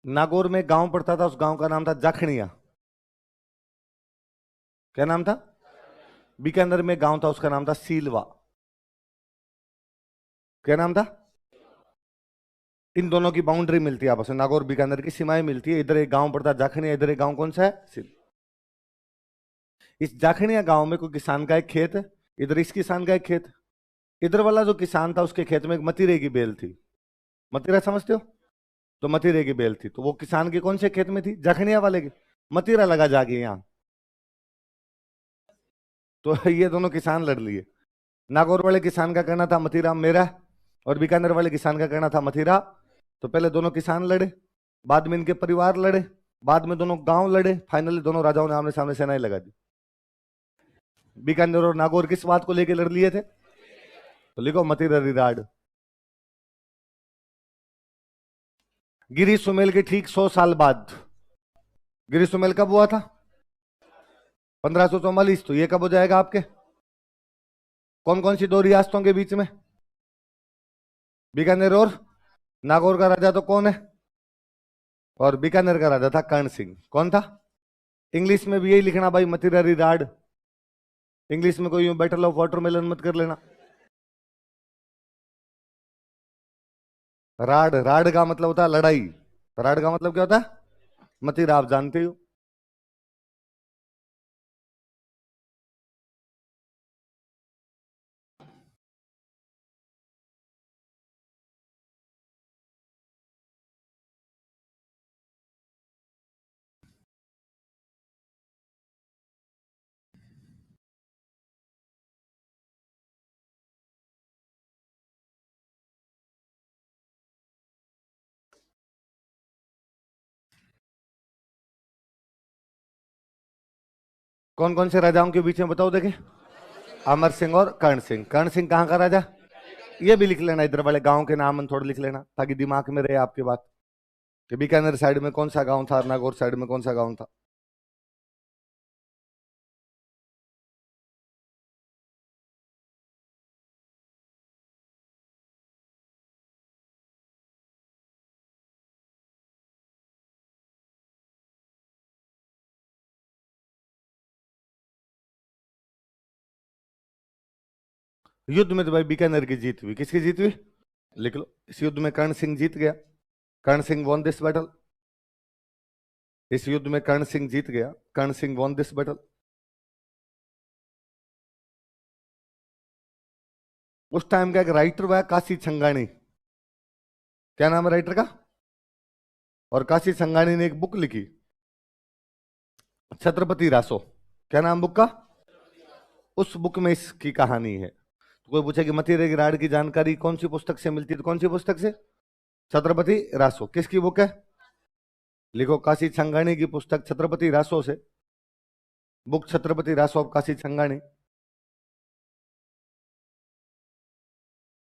नागौर में गांव पड़ता था, उस गांव का नाम था जाखड़िया। क्या नाम था? बीकानेर में गांव था, उसका नाम था सीलवा। क्या नाम था? इन दोनों की बाउंड्री मिलती है आपस में, नागौर बीकानेर की सीमाएं मिलती है। इधर एक गांव पड़ता है जाखड़िया, इधर एक गांव कौन सा है? सील। इस जाखड़िया गांव में कोई किसान का एक खेत है, इधर इस किसान का एक खेत है। इधर वाला जो किसान था उसके खेत में एक मतीरे की बेल थी। मतीरा समझते हो? तो मतीरे की बेल थी, तो वो किसान के कौन से खेत में थी? जाखड़िया वाले के। मतीरा लगा जाके यहाँ, तो ये दोनों किसान लड़ लिए। नागौर वाले किसान का कहना था मतीरा मेरा, और बीकानेर वाले किसान का कहना था मतीरा। तो पहले दोनों किसान लड़े, बाद में इनके परिवार लड़े, बाद में दोनों गांव लड़े, फाइनली दोनों राजाओं ने आमने सामने सेनाएं लगा दी। बीकानेर और नागौर किस बात को लेकर लड़ लिए थे? तो लिखो मतीरा रिराड। गिरी सुमेल के ठीक 100 साल बाद, गिरी सुमेल कब हुआ था? 1544। तो ये कब हो जाएगा आपके? कौन कौन सी दो रियासतों के बीच में? बीकानेर और नागौर का राजा तो कौन है? और बीकानेर का राजा था कर्ण सिंह। कौन था? इंग्लिश में भी यही लिखना भाई, मतीरा रिराड। इंग्लिश में कोई बैटल ऑफ वाटरमेलन मत कर लेना। राड, राड का मतलब होता है लड़ाई। राड का मतलब क्या होता है? मतीरा आप जानते हो। कौन कौन से राजाओं के बीच में बताओ देखे? अमर सिंह और कर्ण सिंह। कर्ण सिंह कहाँ का राजा? ये भी लिख लेना, इधर वाले गांव के नाम थोड़ा लिख लेना ताकि दिमाग में रहे आपकी बात, कि बीकानेर साइड में कौन सा गांव था, नागौर साइड में कौन सा गांव था। युद्ध में तो भाई बीकानेर की जीत हुई। किसकी जीत हुई? लिख लो, इस युद्ध में कर्ण सिंह जीत गया। कर्ण सिंह वॉन दिस बैटल। इस युद्ध में कर्ण सिंह जीत गया, कर्ण सिंह वॉन दिस बैटल। उस टाइम का एक राइटर हुआ काशी छंगानी। क्या नाम है राइटर का? और काशी छंगानी ने एक बुक लिखी, छत्रपति रासो। क्या नाम बुक का? उस बुक में इसकी कहानी है। तो कोई पूछे कि मतीरे की राड की जानकारी कौन सी पुस्तक से मिलती है, तो कौन सी पुस्तक से? छत्रपति रासो। किसकी बुक है? लिखो, काशी छंगानी की पुस्तक छत्रपति रासो से। Book Chhatrapati Raso of Kashi Chhangani.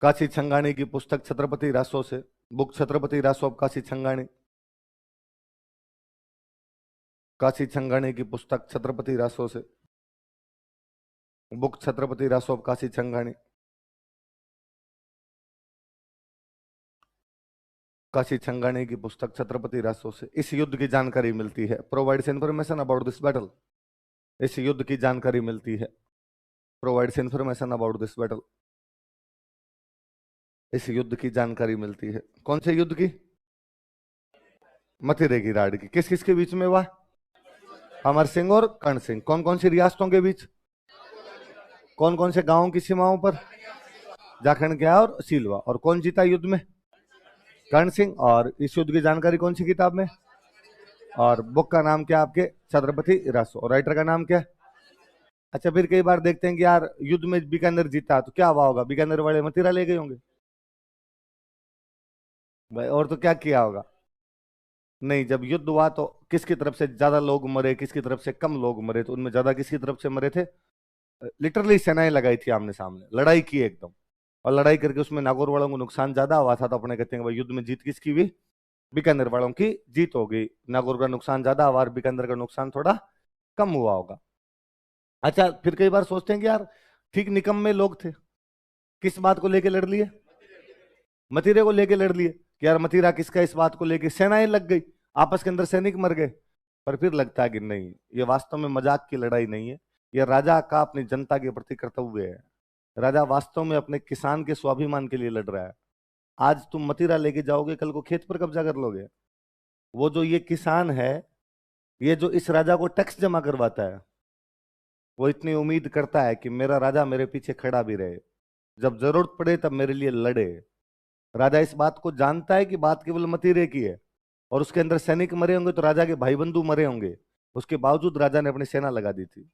काशी छंगानी की पुस्तक छत्रपति रासो से, बुक छत्रपति रासो ऑफ काशी छंगानी। काशी छंगानी की पुस्तक छत्रपति रासो से, बुक छत्रपति रासो ऑफ काशी छंगानी। काशी छंगानी की पुस्तक छत्रपति रासो से इस युद्ध की जानकारी मिलती है। Provides information about this battle. इस युद्ध की जानकारी मिलती है। Provides information about this battle. इस युद्ध की जानकारी मिलती है। कौन से युद्ध की? मथुरे की राड की। किस किस के बीच में हुआ? अमर सिंह और कर्ण सिंह। कौन कौन सी रियासतों के बीच? कौन कौन से गांवों की सीमाओं पर? जाखड़ क्या और सीलवा। और कौन जीता युद्ध में? कर्ण सिंह। और इस युद्ध की जानकारी कौन सी किताब में? और बुक का नाम क्या आपके? छत्रपति रासो। और राइटर का नाम क्या है? अच्छा, फिर कई बार देखते हैं कि यार युद्ध में बीकानेर जीता, तो क्या हुआ होगा? बीकानेर वाले मथिरा ले गए होंगे भाई, और तो क्या किया होगा? नहीं, जब युद्ध हुआ तो किसकी तरफ से ज्यादा लोग मरे, किसकी तरफ से कम लोग मरे? तो उनमें ज्यादा किसकी तरफ से मरे थे? लिटरली सेनाएं लगाई थी आमने सामने, लड़ाई की एकदम। और लड़ाई करके उसमें नागौर वालों को नुकसान ज्यादा हुआ था, तो अपने कहते हैं भाई युद्ध में जीत किसकी हुई? बीकानेर वालों की जीत हो गई। नागौर का नुकसान ज्यादा हुआ और बीकानेर का नुकसान थोड़ा कम हुआ होगा। अच्छा, फिर कई बार सोचते हैं कि यार ठीक निकम्मे लोग थे, किस बात को लेके लड़ लिए? मतीरे को लेके लड़ लिए कि यार मतीरा किसका, इस बात को लेके सेनाएं लग गई। आपस के अंदर सैनिक मर गए। पर फिर लगता है कि नहीं, ये वास्तव में मजाक की लड़ाई नहीं है, ये राजा का अपनी जनता के प्रति कर्तव्य है। राजा वास्तव में अपने किसान के स्वाभिमान के लिए लड़ रहा है। आज तुम मदिरा लेके जाओगे, कल को खेत पर कब्जा कर लोगे। वो जो ये किसान है, ये जो इस राजा को टैक्स जमा करवाता है, वो इतनी उम्मीद करता है कि मेरा राजा मेरे पीछे खड़ा भी रहे, जब जरूरत पड़े तब मेरे लिए लड़े। राजा इस बात को जानता है कि बात केवल मतीरे की है, और उसके अंदर सैनिक मरे होंगे तो राजा के भाई बंधु मरे होंगे। उसके बावजूद राजा ने अपनी सेना लगा दी थी,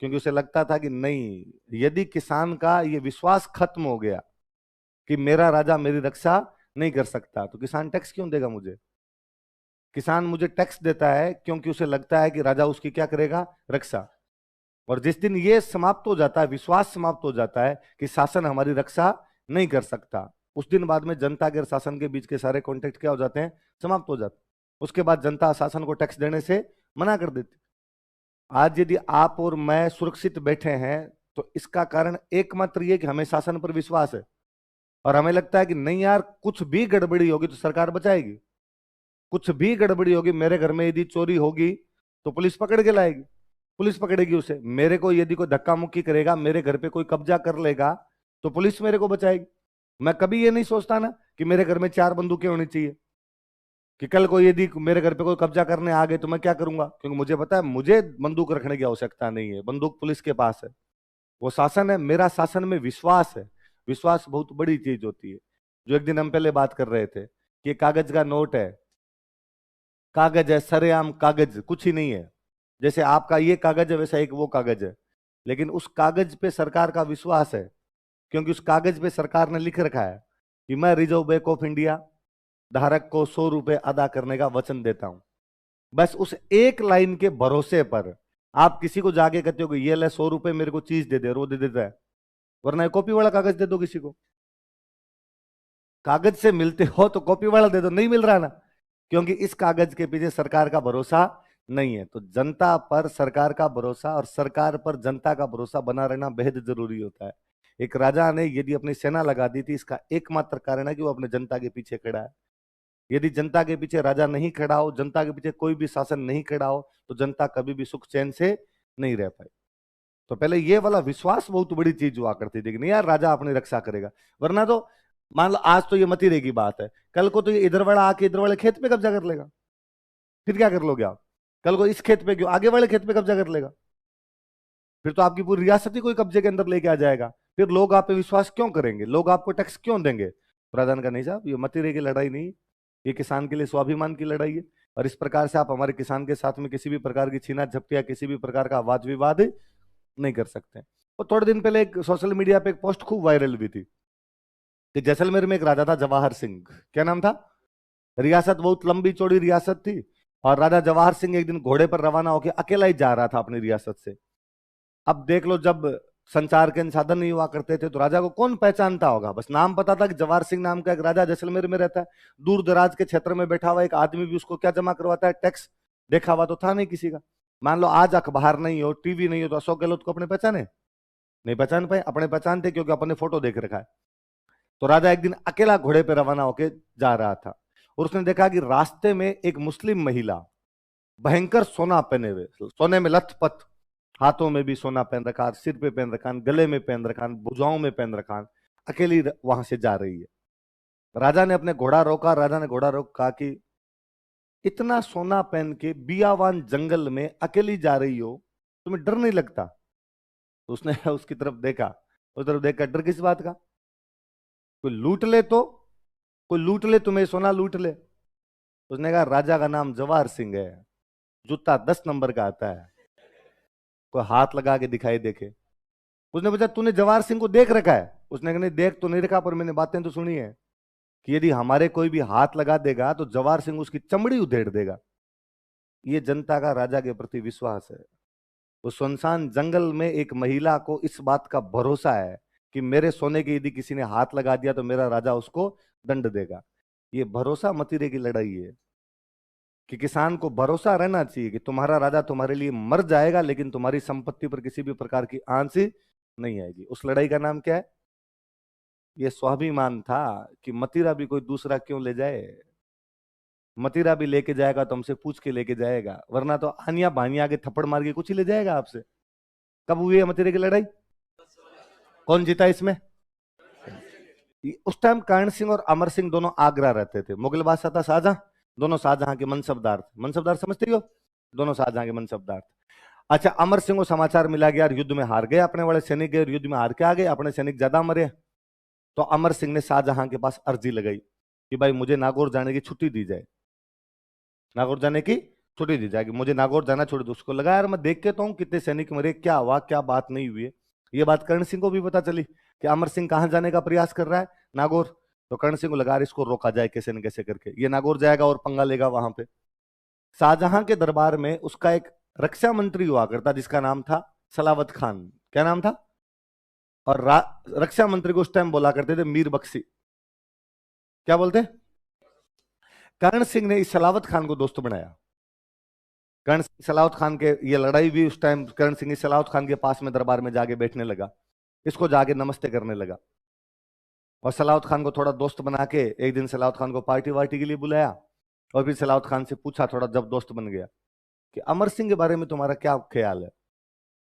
क्योंकि उसे लगता था कि नहीं, यदि किसान का ये विश्वास खत्म हो गया कि मेरा राजा मेरी रक्षा नहीं कर सकता, तो किसान टैक्स क्यों देगा मुझे। किसान मुझे टैक्स देता है क्योंकि उसे लगता है कि राजा उसकी क्या करेगा, रक्षा। और जिस दिन ये समाप्त हो जाता है, विश्वास समाप्त हो जाता है कि शासन हमारी रक्षा नहीं कर सकता, उस दिन बाद में जनता के और शासन के बीच के सारे कॉन्टेक्ट क्या हो जाते हैं, समाप्त हो जाते हैं। उसके बाद जनता शासन को टैक्स देने से मना कर देती। आज यदि आप और मैं सुरक्षित बैठे हैं, तो इसका कारण एकमात्र ये कि हमें शासन पर विश्वास है, और हमें लगता है कि नहीं यार, कुछ भी गड़बड़ी होगी तो सरकार बचाएगी। कुछ भी गड़बड़ी होगी, मेरे घर में यदि चोरी होगी तो पुलिस पकड़ के लाएगी, पुलिस पकड़ेगी उसे। मेरे को यदि कोई धक्का मुक्की करेगा, मेरे घर पे कोई कब्जा कर लेगा, तो पुलिस मेरे को बचाएगी। मैं कभी ये नहीं सोचता ना कि मेरे घर में 4 बंदूकें होनी चाहिए, कि कल को यदि मेरे घर पे कोई कब्जा करने आ गए तो मैं क्या करूंगा, क्योंकि मुझे पता है मुझे बंदूक रखने की आवश्यकता नहीं है, बंदूक पुलिस के पास है। वो शासन है, मेरा शासन में विश्वास है। विश्वास बहुत बड़ी चीज होती है। जो एक दिन हम पहले बात कर रहे थे कि कागज का नोट है, कागज है, सरेआम कागज, कुछ ही नहीं है। जैसे आपका ये कागज है, वैसा एक वो कागज है, लेकिन उस कागज पे सरकार का विश्वास है, क्योंकि उस कागज पे सरकार ने लिख रखा है कि मैं रिजर्व बैंक ऑफ इंडिया धारक को 100 रुपए अदा करने का वचन देता हूं। बस उस एक लाइन के भरोसे पर आप किसी को जाके कहते हो कि ये ले 100 रुपए मेरे को चीज दे दे, और वो दे देता है। वरना कॉपी वाला कागज दे दो किसी को, कागज से मिलते हो तो कॉपी वाला दे दो, नहीं मिल रहा ना, क्योंकि इस कागज के पीछे सरकार का भरोसा नहीं है। तो जनता पर सरकार का भरोसा और सरकार पर जनता का भरोसा बना रहना बेहद जरूरी होता है। एक राजा ने यदि अपनी सेना लगा दी थी, इसका एकमात्र कारण है कि वो अपने जनता के पीछे खड़ा है। यदि जनता के पीछे राजा नहीं खड़ा हो, जनता के पीछे कोई भी शासन नहीं खड़ा हो, तो जनता कभी भी सुख चैन से नहीं रह पाई। तो पहले ये वाला विश्वास बहुत बड़ी चीज हुआ करती थी कि नहीं यार, राजा अपनी रक्षा करेगा। वरना तो मान लो आज तो ये मतीरे की बात है, कल को तो ये इधर वाला आके इधर वाले खेत पे कब्जा कर लेगा, फिर क्या कर लोगे आप। कल को इस खेत पे क्यों, आगे वाले खेत पे कब्जा कर लेगा, फिर तो आपकी पूरी रियासत ही कोई कब्जे के अंदर लेके आ जाएगा। फिर लोग आप पे विश्वास क्यों करेंगे, लोग आपको टैक्स क्यों देंगे। प्रधान का नहीं साहब, ये मतीरे की लड़ाई नहीं, ये किसान के लिए स्वाभिमान की लड़ाई है। और इस प्रकार से आप हमारे किसान के साथ में किसी भी प्रकार की छीना झपटी या किसी भी प्रकार का वाद विवाद नहीं कर सकते। और थोड़े दिन पहले एक सोशल मीडिया पे एक पोस्ट खूब वायरल हुई थी कि जैसलमेर में एक राजा था, जवाहर सिंह, क्या नाम था। रियासत बहुत लंबी चौड़ी रियासत थी, और राजा जवाहर सिंह एक दिन घोड़े पर रवाना होकर अकेला ही जा रहा था अपनी रियासत से। अब देख लो, जब संचार के साधन नहीं हुआ करते थे तो राजा को कौन पहचानता होगा, बस नाम पता था कि जवाहर सिंह नाम का एक राजा जैसलमेर में रहता है। दूर दराज के क्षेत्र में बैठा हुआ एक आदमी भी उसको क्या जमा करवाता है, टैक्स। देखा हुआ तो था नहीं किसी का। मान लो आज अखबार नहीं हो, टीवी नहीं हो, तो अशोक गहलोत को अपने पहचाने नहीं, पहचान पाए। अपने पहचानते क्योंकि अपने फोटो देख रखा है। तो राजा एक दिन अकेला घोड़े पे रवाना होके जा रहा था, और उसने देखा कि रास्ते में एक मुस्लिम महिला भयंकर सोना पहने हुए, सोने में लथपथ, हाथों में भी सोना पहन रखा, सिर पे पहन रखा, गले में पहन रखा, भुजाओं में पहन रखा, अकेली वहां से जा रही है। राजा ने अपने घोड़ा रोका, राजा ने घोड़ा रोक कहा कि इतना सोना पहन के बियावान जंगल में अकेली जा रही हो, तुम्हें डर नहीं लगता। तो उसने उसकी तरफ देखा, उस तरफ देखकर डर किस बात का, कोई लूट ले तो, कोई लूट ले, तुम्हें सोना लूट ले। उसने कहा राजा का नाम जवाहर सिंह है, जूता 10 नंबर का आता है, कोई हाथ लगा के दिखाई देखे। उसने पूछा तूने जवाहर सिंह को देख रखा है। उसने कहा नहीं, देख तो नहीं रखा, पर मैंने बातें तो सुनी है कि यदि हमारे कोई भी हाथ लगा देगा तो जवाहर सिंह उसकी चमड़ी उधेड़ देगा। ये जनता का राजा के प्रति विश्वास है। उस सुनसान जंगल में एक महिला को इस बात का भरोसा है कि मेरे सोने के यदि किसी ने हाथ लगा दिया तो मेरा राजा उसको दंड देगा। ये भरोसा मतीरे की लड़ाई है, कि किसान को भरोसा रहना चाहिए कि तुम्हारा राजा तुम्हारे लिए मर जाएगा, लेकिन तुम्हारी संपत्ति पर किसी भी प्रकार की आंच नहीं आएगी। उस लड़ाई का नाम क्या है, ये स्वाभिमान था कि मतीरा भी कोई दूसरा क्यों ले जाए। मतीरा भी लेके जाएगा तो हमसे पूछ के लेके जाएगा, वरना तो आनिया बानिया आगे थप्पड़ मार के कुछ ही ले जाएगा आपसे। कब हुई है मतीरे की लड़ाई? कौन जीता इसमें? उस टाइम कर्ण सिंह और अमर सिंह दोनों आगरा रहते थे। मुगल बादशाह था शाहजहां, दोनों शाहजहां के मनसबदार थे। मनसबदार समझते हो? दोनों शाहजहां के मनसबदार थे। अच्छा, अमर सिंह को समाचार मिला गया यार युद्ध में हार गए अपने वाले सैनिक, गए युद्ध में हार के आ गए, अपने सैनिक ज्यादा मरे। तो अमर सिंह ने शाहजहां के पास अर्जी लगाई कि भाई मुझे नागौर जाने की छुट्टी दी जाए, नागौर जाने की छुट्टी दी जाएगी, मुझे नागौर जाना छोड़ दो। उसको लगा यार मैं देख के तो हूँ कितने सैनिक मरे, क्या हुआ, क्या बात नहीं हुई है। ये बात कर्ण सिंह को भी पता चली कि अमर सिंह कहाँ जाने का प्रयास कर रहा है, नागौर। तो कर्ण सिंह को लगा यार इसको रोका जाए कैसे न कैसे करके, ये नागौर जाएगा और पंगा लेगा वहां पे। शाहजहां के दरबार में उसका एक रक्षा मंत्री हुआ करता जिसका नाम था सलावत खान। क्या नाम था? और रक्षा मंत्री को उस टाइम बोला करते थे मीर बख्शी। क्या बोलते? कर्ण सिंह ने इस सलावत खान को दोस्त बनाया। कर्ण सिंह सलावत खान के, ये लड़ाई भी उस टाइम कर्ण सिंह सलावत खान के पास में दरबार में जाके बैठने लगा, इसको जाके नमस्ते करने लगा। और सलावत खान को थोड़ा दोस्त बना के एक दिन सलावत खान को पार्टी वार्टी के लिए बुलाया। और फिर सलावत खान से पूछा थोड़ा, जब दोस्त बन गया, कि अमर सिंह के बारे में तुम्हारा क्या ख्याल है?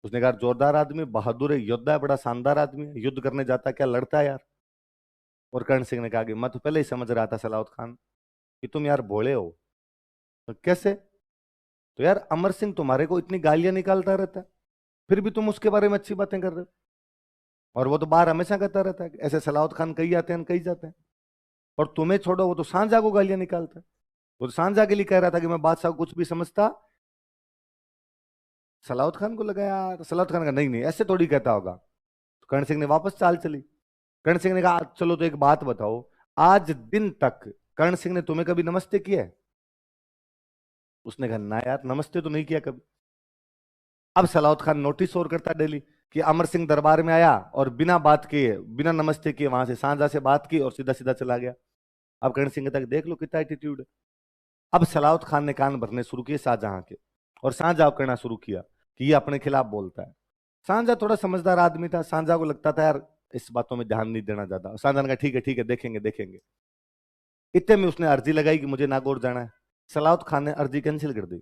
उसने कहा जोरदार आदमी, बहादुर है, योद्धा है, बड़ा शानदार आदमी है, युद्ध करने जाता है, क्या लड़ता है यार। और कर्ण सिंह ने कहा कि मैं तो पहले ही समझ रहा था सलावत खान कि तुम यार भोले हो। तो कैसे? तो यार अमर सिंह तुम्हारे को इतनी गालियां निकालता रहता है, फिर भी तुम उसके बारे में अच्छी बातें कर रहे हो। और वो तो बाहर हमेशा कहता रहता है कि ऐसे सलावत खान कही जाते हैं कही जाते हैं। और तुम्हें छोड़ो, वो तो सांझा को गालियां निकालता है। वो तो सांझा के लिए कह रहा था कि मैं बादशाह को कुछ भी समझता। सलावत खान को लगा यार, सलावत खान का नहीं नहीं ऐसे थोड़ी कहता होगा। तो कर्ण सिंह ने वापस चाल चली। कर्ण सिंह ने कहा चलो तो एक बात बताओ, आज दिन तक कर्ण सिंह ने तुम्हें कभी नमस्ते किया है? उसने कहा ना यार, नमस्ते तो नहीं किया कभी। अब सलावत खान नोटिस और करता डेली कि अमर सिंह दरबार में आया और बिना बात किए, बिना नमस्ते किए वहां से सांझा से बात की और सीधा सीधा चला गया। अब कर्ण सिंह तक देख लो कितना एटीट्यूड है। अब सलावत खान ने कान भरने शुरू किए शाहजहां के, और सांझा करना शुरू किया कि ये अपने खिलाफ बोलता है। सांझा थोड़ा समझदार आदमी था, सांझा को लगता था यार इस बातों में ध्यान नहीं देना ज्यादा। सांझा ने कहा ठीक है देखेंगे देखेंगे। इतने में उसने अर्जी लगाई कि मुझे नागौर जाना है। सलावत खान ने अर्जी कैंसिल कर दी।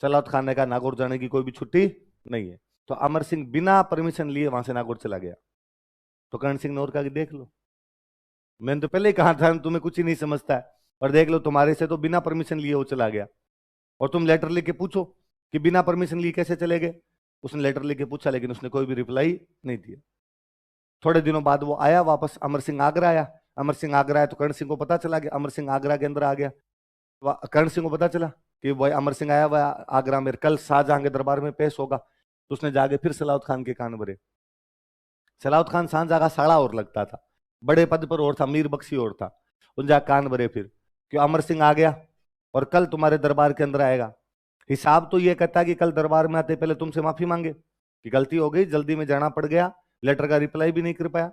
सलावत खान ने कहा नागौर जाने की कोई भी छुट्टी नहीं है। तो अमर सिंह बिना परमिशन लिए वहां से नागौर चला गया। तो कर्ण सिंह ने और कहा कि देख लो, मैंने तो पहले ही कहा था तुम्हें कुछ ही नहीं समझता है, और देख लो तुम्हारे से तो बिना परमिशन लिए वो चला गया। और तुम लेटर लेके पूछो कि बिना परमिशन लिए कैसे चले गए। उसने लेटर लेके पूछा लेकिन उसने कोई भी रिप्लाई नहीं दिया। थोड़े दिनों बाद वो आया वापस, अमर सिंह आगरा आया। अमर सिंह आगरा आया तो कर्ण सिंह को पता चला कि अमर सिंह आगरा के अंदर आ गया। कर्ण सिंह को पता चला कि भाई अमर सिंह आया हुआ आगरा में, कल शाहजहां के दरबार में पेश होगा। तो उसने जाके फिर सलावत खान के कान भरे। सलावत खान शाहजहां का साड़ा और लगता था, बड़े पद पर और था, मीर बख्शी और था। उन जा कान भरे फिर कि अमर सिंह आ गया और कल तुम्हारे दरबार के अंदर आएगा। हिसाब तो ये कहता है कि कल दरबार में आते पहले तुमसे माफी मांगे कि गलती हो गई, जल्दी में जाना पड़ गया, लेटर का रिप्लाई भी नहीं कर पाया,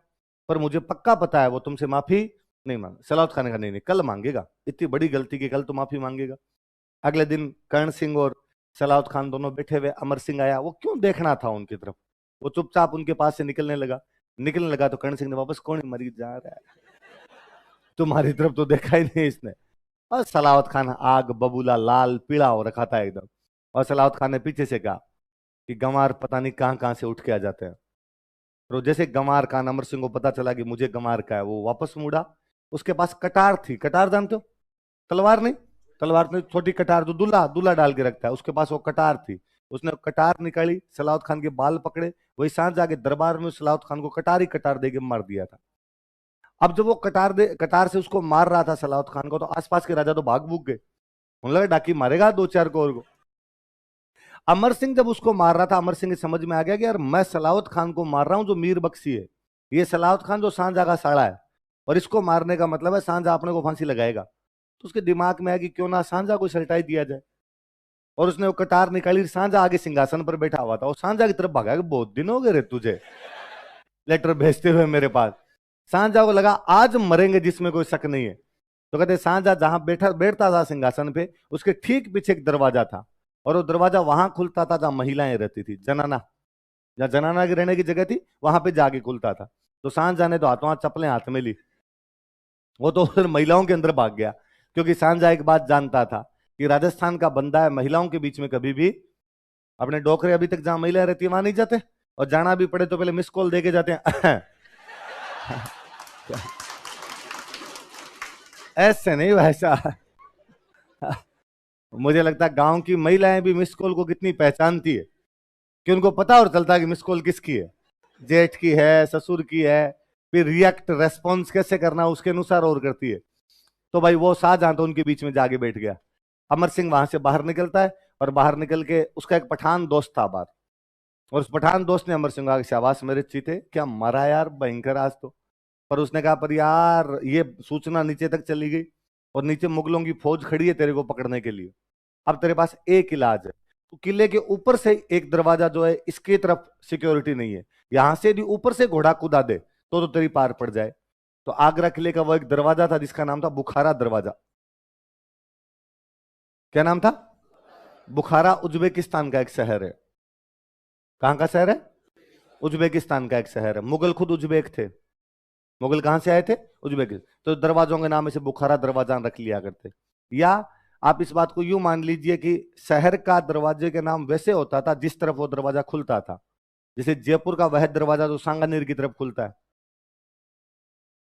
पर मुझे पक्का पता है वो तुमसे माफी नहीं मांगे। सलावत खान ने कहा नहीं कल मांगेगा, इतनी बड़ी गलती की कल तो माफी मांगेगा। अगले दिन कर्ण सिंह और सलावत खान दोनों बैठे हुए, अमर सिंह आया, वो क्यों देखना था उनकी तरफ, वो चुपचाप उनके पास से निकलने लगा। तो कर्ण सिंह ने वापस, कौन मरीज जा रहा है, तुम्हारी तरफ तो देखा ही नहीं इसने। और सलावत खान आग बबूला लाल पीला हो रखा था एकदम। और सलावत खान ने पीछे से कहा कि गंवार पता नहीं कहां कहां से उठ के आ जाते हैं। तो जैसे गंवार का अमर सिंह को पता चला कि मुझे गंवार का है, वो वापस मुड़ा। उसके पास कटार थी, कटार जानते हो, तलवार नहीं, तलवार नहीं, छोटी कटार जो दूल्हा दूल्हा डाल के रखता है, उसके पास वो कटार थी। उसने कटार निकाली, सलावत खान के बाल पकड़े, वही सांझ जाके दरबार में सलावत खान को कटार ही कटार दे के मार दिया था। अब जब वो कटार से उसको मार रहा था सलावत खान को, तो आसपास के राजा तो भाग भूग गए, उन्हें लगा डाकी मारेगा दो चार को और को। अमर सिंह जब उसको मार रहा था, अमर सिंह की समझ में आ गया कि यार मैं सलावत खान को मार रहा हूं जो मीर बख्शी है, ये सलावत खान जो सांझा का साड़ा है, और इसको मारने का मतलब है सांझा अपने को फांसी लगाएगा। तो उसके दिमाग में आया कि क्यों ना सांझा को सलटाई दिया जाए। और उसने वो कटार निकाली, सांझा आगे सिंहासन पर बैठा हुआ था, और सांझा की तरफ भागा कि बहुत दिन हो गए रे तुझे लेटर भेजते हुए मेरे पास। सांझा को लगा आज मरेंगे जिसमें कोई शक नहीं है। तो कहते सांझा जहां बैठता था सिंहासन पे, उसके ठीक पीछे एक दरवाजा था, और वो दरवाजा वहां खुलता था जहां महिलाएं रहती थी, जनाना, जहां जनाना की रहने की जगह थी, वहां पे जाके खुलता था। तो सांझा ने तो हाथों हाथ चप्पलें हाथ में ली, वो तो उधर महिलाओं के अंदर भाग गया। क्योंकि सांझा एक बात जानता था कि राजस्थान का बंदा है, महिलाओं के बीच में कभी भी अपने डोकरे, अभी तक जहां महिला रहती है वहां नहीं जाते, और जाना भी पड़े तो पहले मिस कॉल देके जाते हैं। ऐसे नहीं वैसा। मुझे लगता है गांव की महिलाएं भी मिस कॉल को कितनी पहचानती है, कि उनको पता और चलता है कि मिस कॉल किसकी है, जेठ की है, ससुर की है, फिर रिएक्ट रेस्पॉन्स कैसे करना उसके अनुसार और करती है। तो भाई वो शाहजहां तो उनके बीच में जाके बैठ गया। अमर सिंह वहां से बाहर निकलता है, और बाहर निकल के उसका एक पठान दोस्त था बाहर, और उस पठान दोस्त ने अमर सिंह को शाबाश मेरे चीते, क्या मारा यार भयंकर आज तो। पर उसने कहा पर यार ये सूचना नीचे तक चली गई, और नीचे मुगलों की फौज खड़ी है तेरे को पकड़ने के लिए। अब तेरे पास एक इलाज है, तो किले के ऊपर से एक दरवाजा जो है इसकी तरफ सिक्योरिटी नहीं है, यहां से भी ऊपर से घोड़ा कूदा दे तो तेरी पार पड़ जाए। तो आगरा किले का वो एक दरवाजा था जिसका नाम था बुखारा दरवाजा। क्या नाम था? बुखारा उज्बेकिस्तान का एक शहर है। कहां का शहर है? उज्बेकिस्तान का एक शहर है। मुगल खुद उज्बेक थे। मुगल कहां से आए थे? उज्बेकिस्तान। तो दरवाजों के नाम से बुखारा दरवाजा रख लिया करते। या आप इस बात को यूं मान लीजिए कि शहर का दरवाजे के नाम वैसे होता था जिस तरफ वो दरवाजा खुलता था। जैसे जयपुर का वह दरवाजा जो सांगानेर की तरफ खुलता है,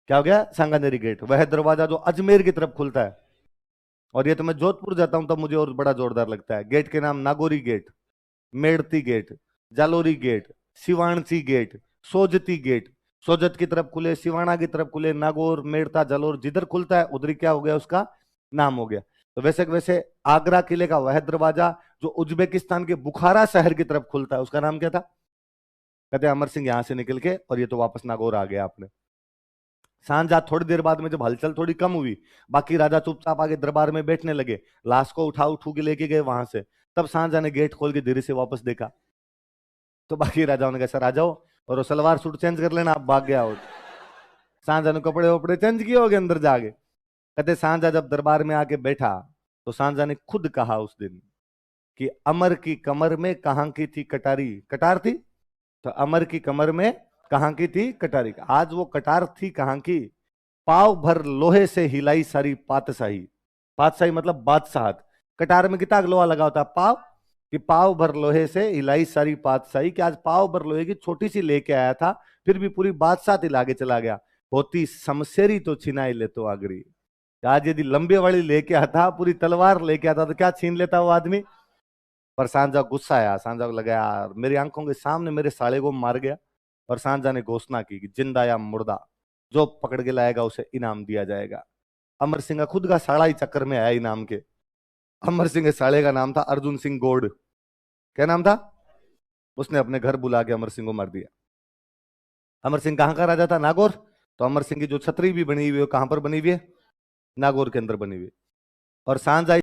क्या हो गया? सांगानेरी गेट। वह दरवाजा जो अजमेर की तरफ खुलता है, और ये तो मैं जोधपुर जाता हूं तब मुझे और बड़ा जोरदार लगता है, गेट के नाम Nagauri gate, Merti gate, Jalori gate, Siwanchi gate, Sojati gate. Sojat की तरफ खुले, सिवाना की तरफ खुले, नागौर, मेड़ता, जालोर जिधर खुलता है उधर ही क्या हो गया? उसका नाम हो गया। तो वैसे वैसे आगरा किले का वह दरवाजा जो उज्बेकिस्तान के बुखारा शहर की तरफ खुलता है उसका नाम क्या था? कहते अमर सिंह यहां से निकल के और ये तो वापस नागौर आ गया आपने। सांझा थोड़ी देर बाद में जब हलचल थोड़ी कम हुई, बाकी राजा चुपचाप आगे दरबार में बैठने लगे, लाश को उठा के लेके गए वहां से, तब सांझा ने गेट खोल के धीरे से वापस देखा। तो बाकी राजाओं ने कहा सर आ जाओ, और वो सलवार सूट चेंज कर लेना, आप भाग गया हो। सांझा ने कपड़े वपड़े चेंज किए होगे अंदर जाके। कहते सांझा जब दरबार में आके बैठा तो सांझा ने खुद कहा उस दिन कि अमर की कमर में कहां की थी कटारी? कटार थी। तो अमर की कमर में कहां की थी कटारी? आज वो कटार थी कहां की? पाव भर लोहे से हिलाई सारी पातशाही। पातशाही मतलब बादशाहत। कटार में कितना लोहा लगा होता है? पाव। कि पाव भर लोहे से हिलाई सारी पातशाही, कि आज पाव भर लोहे की छोटी सी लेके आया था, फिर भी पूरी बादशाह लागे चला गया। होती समसेरी तो छिनाई ले तो आगरी। आज यदि लंबे वाली लेके आता, पूरी तलवार लेके आता, तो क्या छीन लेता वो आदमी। पर सांझा गुस्सा आया, सांझा को लगा यार मेरी आंखों के सामने मेरे साले को मार गया। और सांझा ने घोषणा की कि जिंदा या मुर्दा जो पकड़ के लाएगा उसे इनाम दिया जाएगा। अमर सिंह का खुद का साड़ा ही चक्कर में आया इनाम के। अमर सिंह के साले का नाम था अर्जुन सिंह गौड़। क्या नाम था? उसने अपने घर बुला के अमर सिंह को मार दिया। अमर सिंह कहां का राजा था? नागौर। तो अमर सिंह की जो छतरी भी बनी हुई है वो कहां पर बनी हुई है? नागौर के अंदर बनी हुई है। और सांझा